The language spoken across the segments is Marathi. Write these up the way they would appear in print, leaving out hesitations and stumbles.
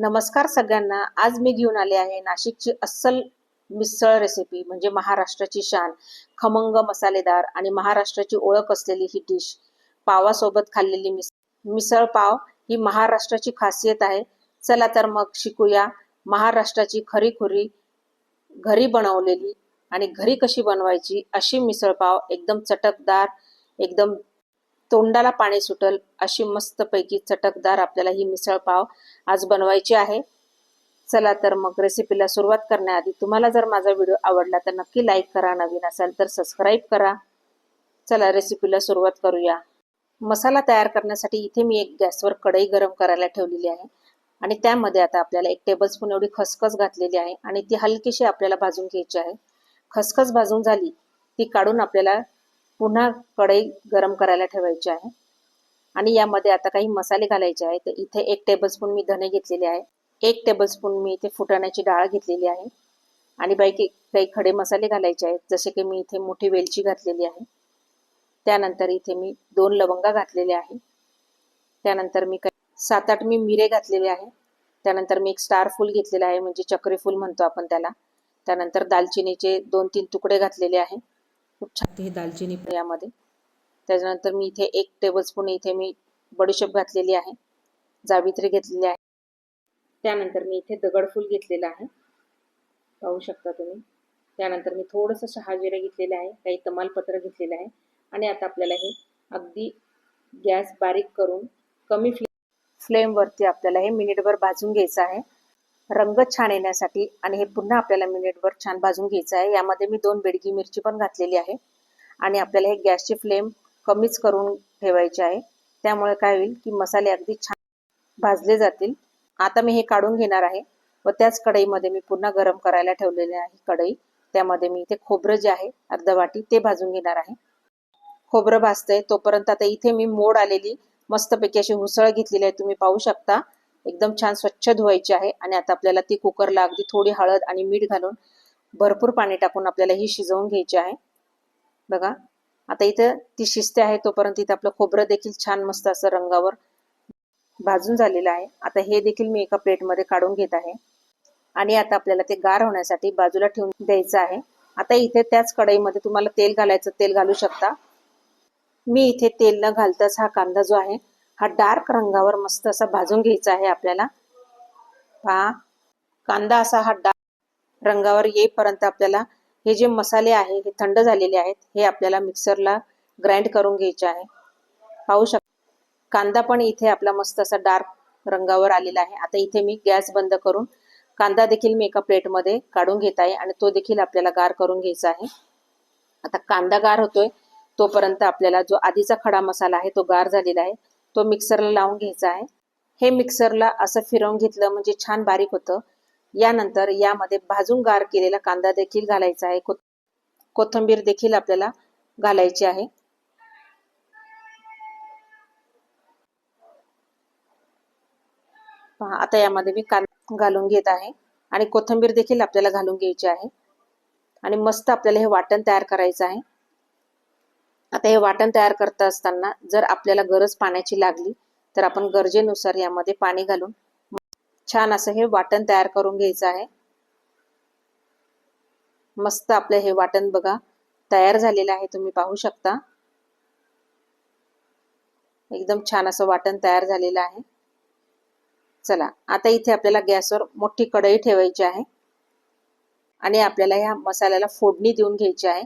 नमस्कार सगळ्यांना. आज मी घेऊन आले आहे नाशिकची अस्सल मिसळ रेसिपी, म्हणजे महाराष्ट्राची शान, खमंग, मसालेदार आणि महाराष्ट्राची ओळख असलेली ही डिश. पावासोबत खाल्लेली मिसळ पाव ही महाराष्ट्राची खासियत आहे. चला तर मग शिकूया महाराष्ट्राची खरीखुरी घरी बनवलेली आणि घरी कशी बनवायची अशी मिसळ पाव. एकदम चटकदार, एकदम तोंडाला पाणी सुटल अशी मस्तपैकी चटकदार आपल्याला ही मिसळ पाव आज बनवायची आहे. चला तर मग रेसिपीला सुरुवात करण्याआधी तुम्हाला जर माझा व्हिडिओ आवडला तर नक्की लाईक करा, नवीन असाल तर सबस्क्राईब करा. चला रेसिपीला सुरुवात करूया. मसाला तयार करण्यासाठी इथे मी एक गॅसवर कढई गरम करायला ठेवलेली आहे आणि त्यामध्ये आता आपल्याला 1 टेबलस्पून एवढी खसखस घातलेली आहे आणि ती हलकीशी आपल्याला भाजून घ्यायची आहे. खसखस भाजून झाली ती काढून आपल्याला पुन्हा कढई गरम करायला ठेवायची आहे आणि यामध्ये आता काही मसाले घालायचे आहेत. तर इथे 1 टेबलस्पून मी धने घेतलेले आहे, 1 टेबलस्पून मी इथे फुटाण्याची डाळ घेतलेली आहे आणि बाकी काही खडे मसाले घालायचे आहेत, जसे की मी इथे मोठी वेलची घातलेली आहे. त्यानंतर इथे मी 2 लवंगा घातलेले आहे. त्यानंतर मी 7-8 मी मिरे घातलेले आहे. त्यानंतर मी एक स्टार फूल घेतलेला आहे, म्हणजे चक्री फूल म्हणतो आपण त्याला. त्यानंतर दालचिनीचे 2-3 तुकडे घातलेले आहे. खूप छान ही दालचिनी यामध्ये. त्याच्यानंतर मी इथे 1 टेबलस्पून इथे मी बडीशेप घातलेली आहे, जावित्री घेतलेली आहे. त्यानंतर मी इथे दगडफूल घेतलेलं आहे, पाहू शकता तुम्ही. त्यानंतर मी थोडंसं शहाजिरे घेतलेले आहे, काही तमालपत्र घेतलेलं आहे आणि आता आपल्याला हे अगदी गॅस बारीक करून कमी फ्लेमवरती आपल्याला हे मिनिटभर भाजून घ्यायचं आहे, रंग छान येण्यासाठी. आणि हे पुन्हा आपल्याला मिनिटभर छान भाजून घ्यायचं आहे. यामध्ये मी 2 बेडगी मिरची पण घातलेली आहे आणि आपल्याला हे गॅसची फ्लेम कमीच करून ठेवायची आहे. त्यामुळे काय होईल की मसाले अगदी छान भाजले जातील. आता मी हे काढून घेणार आहे व त्याच कढईमध्ये मी पुन्हा गरम करायला ठेवलेले आहे कढई. त्यामध्ये मी इथे खोबरं जे आहे अर्धा वाटी ते भाजून घेणार आहे. खोबरं भाजतंय तोपर्यंत आता इथे मी मोड आलेली मस्तपैकी अशी उसळ घेतलेली आहे, तुम्ही पाहू शकता. एकदम छान स्वच्छ धुवायची आहे आणि आता आपल्याला ती कुकरला अगदी थोडी हळद आणि मीठ घालून भरपूर पाणी टाकून आपल्याला ही शिजवून घ्यायची आहे. बघा आता इथं ती शिजते आहे तोपर्यंत इथं आपलं खोबरं देखील छान मस्त असं रंगावर भाजून झालेलं आहे. आता हे देखील मी एका प्लेटमध्ये काढून घेत आहे आणि आता आपल्याला ते गार होण्यासाठी बाजूला ठेवून द्यायचं आहे. आता इथे त्याच कढईमध्ये तुम्हाला तेल घालायचं, तेल घालू शकता. मी इथे तेल न घालताच हा कांदा जो आहे हा डार्क रंगावर मस्त असा भाजून घ्यायचा आहे आपल्याला. पहा, कांदा असा हा डार्क रंगावर येईपर्यंत आपल्याला हे जे मसाले आहे हे थंड झालेले आहेत, हे आपल्याला मिक्सरला ग्राइंड करून घ्यायचे आहे. पाहू शकता कांदा पण इथे आपला मस्त असा डार्क रंगावर आलेला आहे. आता इथे मी गॅस बंद करून कांदा देखील मी एका प्लेटमध्ये काढून घेत आहे आणि तो देखील आपल्याला गार करून घ्यायचा आहे. आता कांदा गार होतोय तोपर्यंत आपल्याला जो आधीचा खडा मसाला आहे तो गार झालेला आहे, तो मिक्सरला लावून घ्यायचा आहे. हे मिक्सरला असं फिरवून घेतलं म्हणजे छान बारीक होतं. यानंतर यामध्ये भाजून गार केलेला कांदा देखील घालायचा आहे, कोथिंबीर देखील आपल्याला घालायची आहे. पहा आता यामध्ये मी कांदा घालून घेत आहे आणि कोथिंबीर देखील आपल्याला घालून घ्यायची आहे आणि मस्त आपल्याला हे वाटण तयार करायचं आहे. आता हे वाटण तयार करत असताना जर आपल्याला गरज पाण्याची लागली तर आपण गरजेनुसार यामध्ये पाणी घालून छान असं हे वाटण तयार करून घ्यायचं आहे. मस्त आपलं हे वाटण बघा तयार झालेलं आहे, तुम्ही पाहू शकता. एकदम छान असं वाटण तयार झालेलं आहे. चला आता इथे आपल्याला गॅसवर मोठी कढई ठेवायची आहे आणि आपल्याला ह्या मसाल्याला फोडणी देऊन घ्यायची आहे.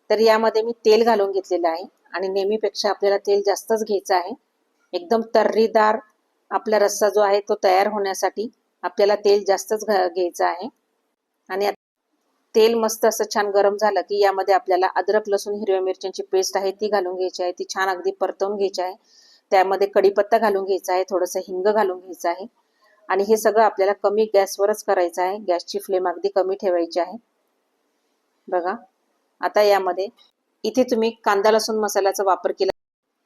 तर यामध्ये मी तेल घालून घेतलेलं आहे आणि नेहमीपेक्षा आपल्याला तेल जास्तच घ्यायचं आहे. एकदम तर्रीदार आपला रस्सा जो आहे तो तयार होण्यासाठी आपल्याला तेल जास्तच घ्यायचं आहे. आणि तेल मस्त असं छान गरम झालं की यामध्ये आपल्याला अद्रक लसूण हिरव्या मिरच्यांची पेस्ट आहे ती घालून घ्यायची आहे. ती छान अगदी परतवून घ्यायची आहे. त्यामध्ये कढीपत्ता घालून घ्यायचा आहे, थोडंसं हिंग घालून घ्यायचं आहे आणि हे सगळं आपल्याला कमी गॅसवरच करायचं आहे. गॅसची फ्लेम अगदी कमी ठेवायची आहे. बघा आता यामध्ये इथे तुम्ही कांदा लसूण मसाल्याचा वापर केला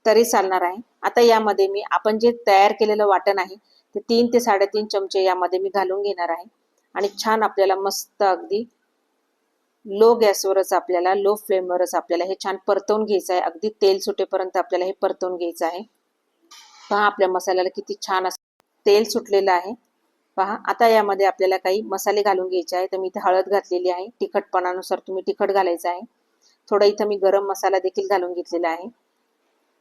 तरी चालणार आहे. आता यामध्ये मी आपण जे तयार केलेलं वाटण आहे ते 3 ते 3.5 चमचे यामध्ये मी घालून घेणार आहे आणि छान आपल्याला मस्त अगदी लो गॅसवरच आपल्याला लो फ्लेमवरच आपल्याला हे छान परतवून घ्यायचं आहे. अगदी तेल सुटेपर्यंत आपल्याला हे परतवून घ्यायचं आहे. पहा आपल्या मसाल्याला किती छान असं तेल सुटलेलं आहे. पहा आता यामध्ये आपल्याला काही मसाले घालून घ्यायचे आहे. तर मी इथे हळद घातलेली आहे, तिखटपणानुसार तुम्ही तिखट घालायचं आहे. थोडा इथं मी गरम मसाला देखील घालून घेतलेला आहे.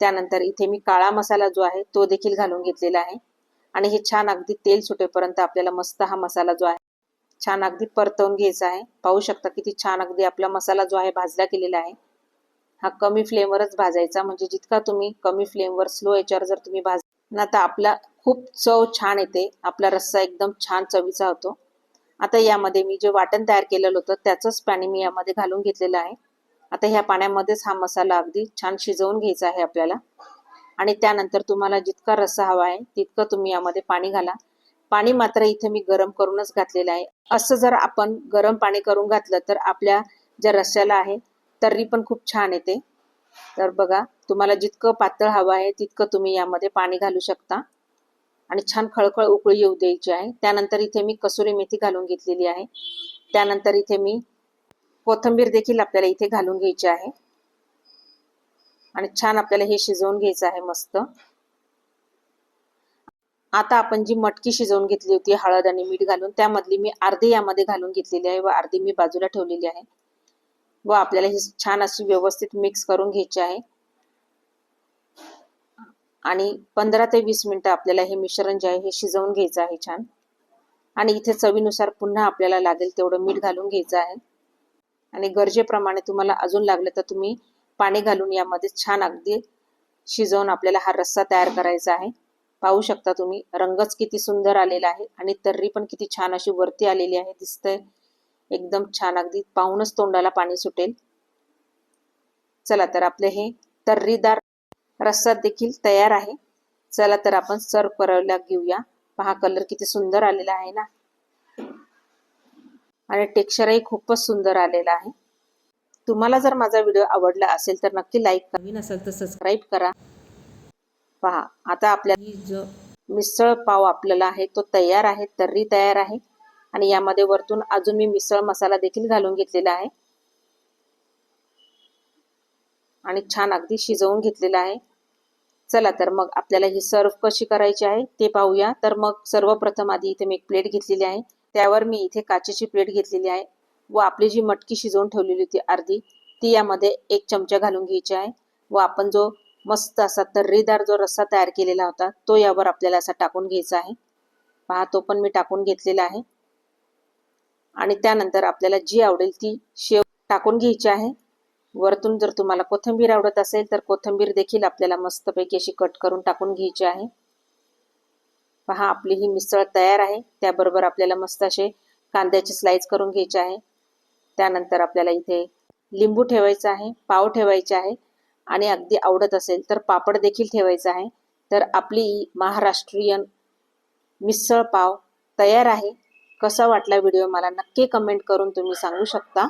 त्यानंतर इथे मी काळा मसाला जो आहे तो देखील घालून घेतलेला आहे. आणि हे छान अगदी तेल सुटेपर्यंत आपल्याला मस्त हा मसाला जो आहे छान अगदी परतवून घ्यायचा आहे. पाहू शकता किती छान अगदी आपला मसाला जो आहे भाजला गेलेला आहे. हा कमी फ्लेमवरच भाजायचा, म्हणजे जितका तुम्ही कमी फ्लेमवर स्लो याच्यावर जर तुम्ही ना तर आपला खूप चव छान येते, आपला रस्सा एकदम छान चवीचा होतो. आता यामध्ये मी जे वाटण तयार केलेलं होतं त्याचंच पाणी मी यामध्ये घालून घेतलेलं आहे. आता ह्या पाण्यामध्येच हा मसाला अगदी छान शिजवून घ्यायचा आहे आपल्याला. आणि त्यानंतर तुम्हाला जितका रस्सा हवा आहे तितकं तुम्ही यामध्ये पाणी घाला. पाणी मात्र इथे मी गरम करूनच घातलेलं आहे. असं जर आपण गरम पाणी करून घातलं तर आपल्या ज्या रस्स्याला आहे तर्री पण खूप छान येते. तर बघा, तुम्हाला जितकं पातळ हवं आहे तितकं तुम्ही यामध्ये पाणी घालू शकता आणि छान खळखळ उकळी येऊ द्यायची आहे. त्यानंतर इथे मी कसुरी मेथी घालून घेतलेली आहे. त्यानंतर इथे मी कोथिंबीर देखील आपल्याला इथे घालून घ्यायची आहे आणि छान आपल्याला हे शिजवून घ्यायचं आहे मस्त. आता आपण जी मटकी शिजवून घेतली होती हळद आणि मीठ घालून, त्यामधली मी अर्धी यामध्ये घालून घेतलेली आहे व अर्धी मी बाजूला ठेवलेली आहे. व आपल्याला ही छान अशी व्यवस्थित मिक्स करून घ्यायची आहे. आणि 15 ते 20 मिनिटं आपल्याला हे मिश्रण जे आहे हे शिजवून घ्यायचं आहे छान. आणि इथे चवीनुसार पुन्हा आपल्याला लागेल तेवढं मीठ घालून घ्यायचं आहे. आणि गरजेप्रमाणे तुम्हाला अजून लागलं तर तुम्ही पाणी घालून यामध्ये छान अगदी शिजवून आपल्याला हा रस्सा तयार करायचा आहे. पाहू शकता तुम्ही, रंगच किती सुंदर आलेला आहे आणि तर्री पण किती छान अशी वरती आलेली आहे, दिसतंय एकदम छान, अगदी पाहूनच तोंडाला पाणी सुटेल. चला तर आपले हे तर्रीदार रस्सा देखील तयार आहे. चला तर आपण सर्व करायला घेऊया. पहा कलर किती सुंदर आलेला आहे ना, आणि टेक्स्चरही खूपच सुंदर आलेला आहे. तुम्हाला जर माझा व्हिडिओ आवडला असेल तर नक्की लाईक करा, नवीन असेल तर सबस्क्राईब करा. पहा आता आपल्या जो मिसळ पाव आपल्याला आहे तो तयार आहे, तर्री तयार आहे. आणि यामध्ये वरतून अजून मी मिसळ मसाला देखील घालून घेतलेला आहे आणि छान अगदी शिजवून घेतलेला आहे. चला तर मग आपल्याला ही सर्व कशी करायची आहे ते पाहूया. तर मग सर्वप्रथम आधी इथे मी एक प्लेट घेतलेली आहे, त्यावर मी इथे काचेची प्लेट घेतलेली आहे व आपली जी मटकी शिजवून ठेवलेली होती अर्धी, ती यामध्ये 1 चमचा घालून घ्यायची आहे. व आपण जो मस्त असा तर्रीदार जो रस्सा तयार केलेला होता तो यावर आपल्याला असा टाकून घ्यायचा आहे. पहा तो पण मी टाकून घेतलेला आहे. आणि त्यानंतर आपल्याला जी आवडेल ती शेव टाकून घ्यायची आहे. वरतून जर तुम्हाला कोथिंबीर आवडत असेल तर कोथिंबीर देखील आपल्याला मस्तपैकी अशी कट करून टाकून घ्यायची आहे. पहा आपली ही मिसळ तयार आहे. त्याबरोबर आपल्याला मस्त असे कांद्याचे स्लाइस करून घ्यायचे आहे. त्यानंतर आपल्याला इथे लिंबू ठेवायचा आहे, पाव ठेवायचे आहे आणि अगदी आवडत असेल तर पापड देखील ठेवायचा आहे. तर आपली महाराष्ट्रीयन मिसळ पाव तयार आहे. कसा वाटला व्हिडिओ मला नक्की कमेंट करून तुम्ही सांगू शकता.